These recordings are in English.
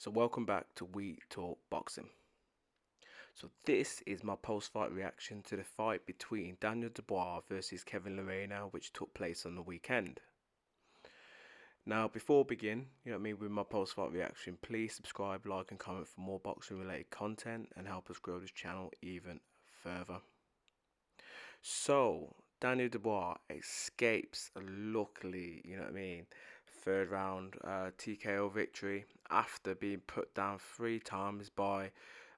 So welcome back to We Talk Boxing. So this is my post-fight reaction to the fight between Daniel Dubois versus Kevin Lerena, which took place on the weekend. Now, before we begin, with my post-fight reaction, please subscribe, like, and comment for more boxing-related content and help us grow this channel even further. So, Daniel Dubois escapes luckily, third round TKO victory after being put down 3 times by,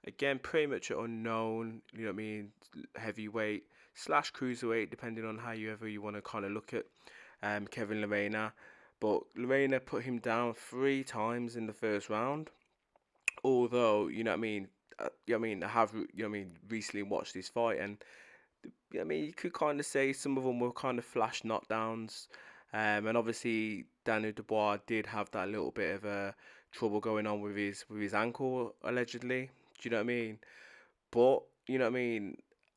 again, pretty much an unknown, heavyweight slash cruiserweight, depending on how you want to kind of look at Kevin Lerena. But Lerena put him down 3 times in the first round. Although, I have, recently watched this fight, and you could kind of say some of them were kind of flash knockdowns. And obviously Daniel Dubois did have that little bit of trouble going on with his ankle allegedly. Do you know what I mean? But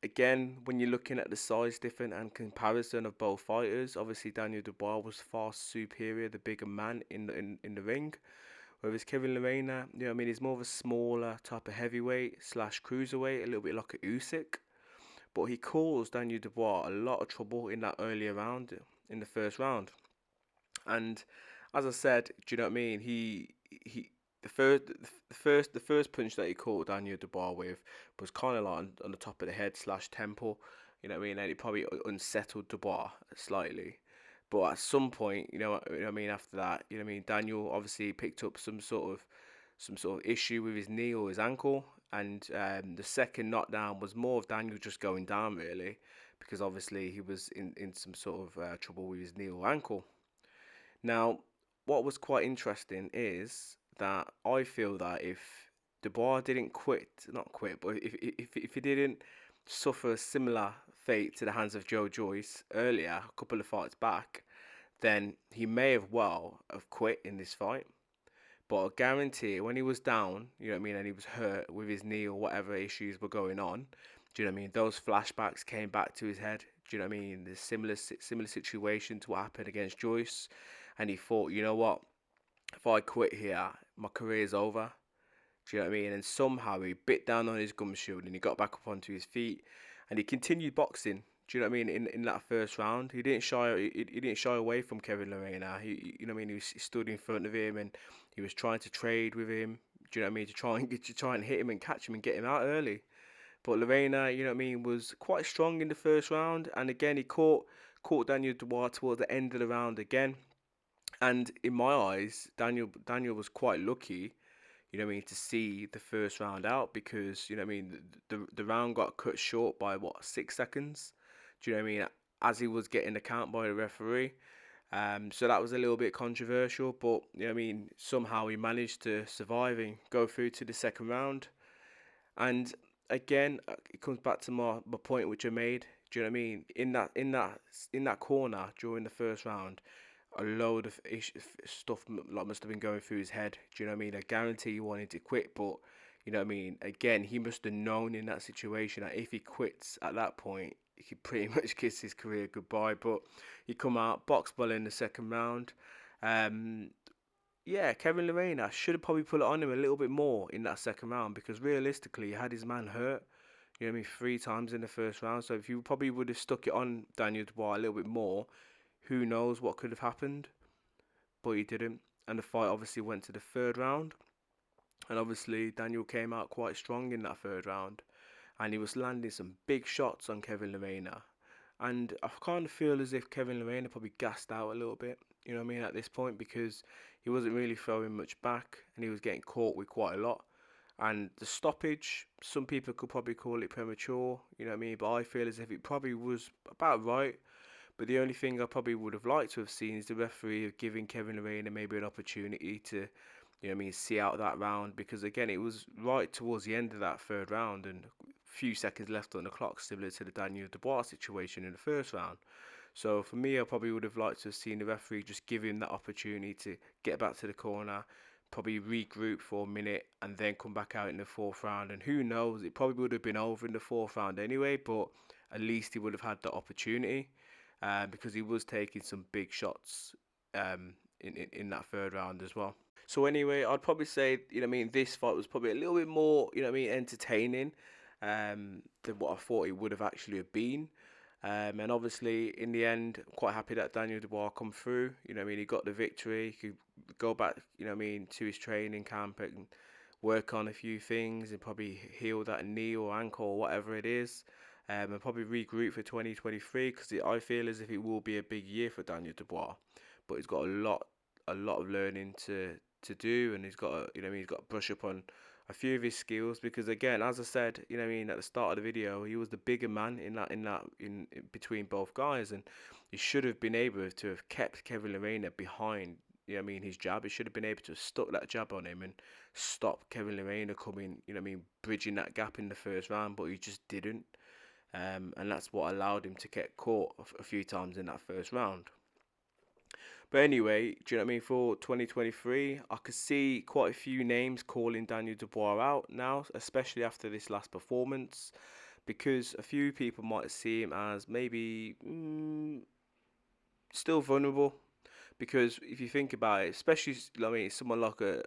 again, when you're looking at the size difference and comparison of both fighters, obviously Daniel Dubois was far superior, the bigger man in the ring. Whereas Kevin Lerena, he's more of a smaller type of heavyweight slash cruiserweight, a little bit like a Usyk. But he caused Daniel Dubois a lot of trouble in that earlier round, in the first round. And as I said, do you know what I mean? He the first punch that he caught Daniel Dubois with was kind of like on the top of the head slash temple. You know what I mean? And it probably unsettled Dubois slightly. But at some point, after that, Daniel obviously picked up some sort of issue with his knee or his ankle, and the second knockdown was more of Daniel just going down really, because obviously he was in some sort of trouble with his knee or ankle. Now, what was quite interesting is that I feel that if Dubois didn't not quit, but if he didn't suffer a similar fate to the hands of Joe Joyce earlier, a couple of fights back, then he may have quit in this fight. But I guarantee when he was down, and he was hurt with his knee or whatever issues were going on, do you know what I mean? Those flashbacks came back to his head. Do you know what I mean? The similar situation to what happened against Joyce, and he thought, you know what? If I quit here, my career's over. Do you know what I mean? And somehow he bit down on his gum shield and he got back up onto his feet, and he continued boxing. Do you know what I mean? In that first round, he didn't shy away from Kevin Lerena. He stood in front of him and he was trying to trade with him. Do you know what I mean? To try and hit him and catch him and get him out early. But Lerena, was quite strong in the first round, and again he caught Daniel Dubois towards the end of the round again. And in my eyes, Daniel was quite lucky, to see the first round out, because the round got cut short by what, 6 seconds. Do you know what I mean? As he was getting the count by the referee. So that was a little bit controversial, but somehow he managed to survive and go through to the second round. And again, it comes back to my point which I made. Do you know what I mean? In that corner during the first round, a load of stuff must have been going through his head. Do you know what I mean? I guarantee he wanted to quit, but again, he must have known in that situation that if he quits at that point, he could pretty much kiss his career goodbye. But he come out box ball in the second round. Yeah, Kevin Lerena should have probably put it on him a little bit more in that second round, because realistically, he had his man hurt. You know what I mean? 3 times in the first round. So if you probably would have stuck it on Daniel Dubois a little bit more, who knows what could have happened. But he didn't. And the fight obviously went to the third round. And obviously, Daniel came out quite strong in that third round. And he was landing some big shots on Kevin Lerena. And I kind of feel as if Kevin Lerena probably gassed out a little bit, at this point, because he wasn't really throwing much back and he was getting caught with quite a lot. And the stoppage, some people could probably call it premature, but I feel as if it probably was about right. But the only thing I probably would have liked to have seen is the referee giving Kevin Lerena maybe an opportunity to, see out that round, because again, it was right towards the end of that third round and a few seconds left on the clock, similar to the Daniel Dubois situation in the first round. So for me, I probably would have liked to have seen the referee just give him that opportunity to get back to the corner, probably regroup for a minute, and then come back out in the fourth round. And who knows, it probably would have been over in the fourth round anyway, but at least he would have had the opportunity, because he was taking some big shots in that third round as well. So anyway, I'd probably say, this fight was probably a little bit more, entertaining than what I thought it would have actually have been. And obviously, in the end, I'm quite happy that Daniel Dubois come through. He got the victory. He could go back, to his training camp and work on a few things and probably heal that knee or ankle or whatever it is. And probably regroup for 2023 because I feel as if it will be a big year for Daniel Dubois, but he's got a lot of learning to do, and he's got to, he's got to brush up on a few of his skills because again, as I said, at the start of the video, he was the bigger man in between both guys, and he should have been able to have kept Kevin Lerena behind. His jab. He should have been able to have stuck that jab on him and stop Kevin Lerena coming. Bridging that gap in the first round, but he just didn't. And that's what allowed him to get caught a few times in that first round. But anyway, do you know what I mean? For 2023, I could see quite a few names calling Daniel Dubois out now, especially after this last performance, because a few people might see him as maybe still vulnerable. Because if you think about it, especially someone like a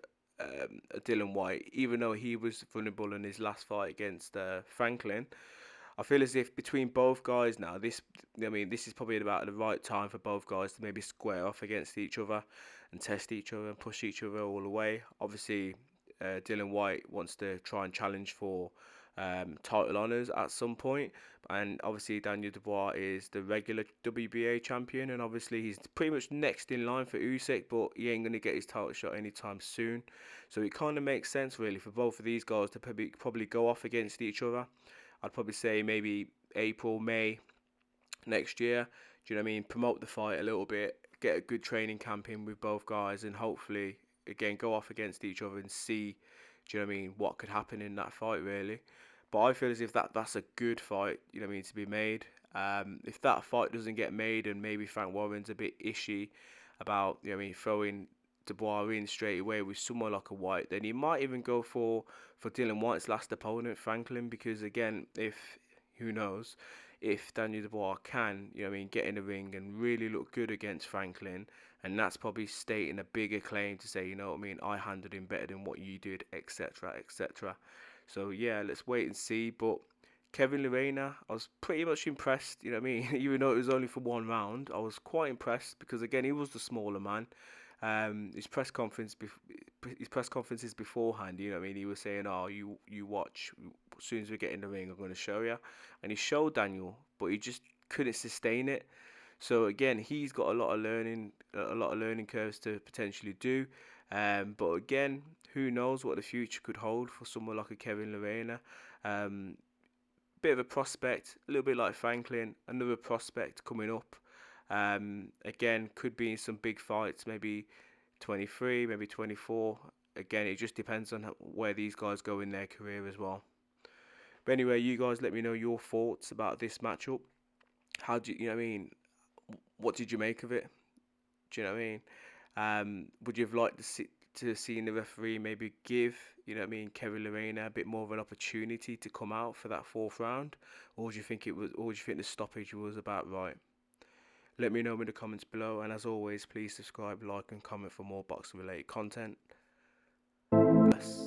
Dylan White, even though he was vulnerable in his last fight against Franklin, I feel as if between both guys now, this is probably about the right time for both guys to maybe square off against each other and test each other and push each other all the way. Obviously, Dylan White wants to try and challenge for title honours at some point, and obviously Daniel Dubois is the regular WBA champion, and obviously he's pretty much next in line for Usyk, but he ain't gonna get his title shot anytime soon. So it kind of makes sense really for both of these guys to probably go off against each other. I'd probably say maybe April, May next year. Do you know what I mean? Promote the fight a little bit, get a good training camp in with both guys, and hopefully, again, go off against each other and see, do you know what I mean, what could happen in that fight, really. But I feel as if that's a good fight, to be made. If that fight doesn't get made and maybe Frank Warren's a bit ishy about, throwing Dubois in straight away with someone like a White, then he might even go for Dylan White's last opponent, Franklin, because again, if who knows, if Daniel Dubois can, get in the ring and really look good against Franklin, and that's probably stating a bigger claim to say, I handled him better than what you did, etc., etc. So yeah, let's wait and see. But Kevin Lerena, I was pretty much impressed. Even though it was only for one round, I was quite impressed because again, he was the smaller man. His press conferences beforehand, he was saying, "Oh, you watch. As soon as we get in the ring, I'm going to show you." And he showed Daniel, but he just couldn't sustain it. So again, he's got a lot of learning curves to potentially do. But again, who knows what the future could hold for someone like a Kevin Lerena. Bit of a prospect, a little bit like Franklin, another prospect coming up. Again, could be in some big fights, maybe 23, maybe 24. Again, it just depends on where these guys go in their career as well. But anyway, you guys let me know your thoughts about this matchup. How do you know what I mean? What did you make of it? Do you know what I mean? Would you have liked to see the referee maybe give, Kevin Lerena a bit more of an opportunity to come out for that fourth round, or do you think the stoppage was about right? Let me know in the comments below, and as always, please subscribe, like, and comment for more boxing related content. Bless.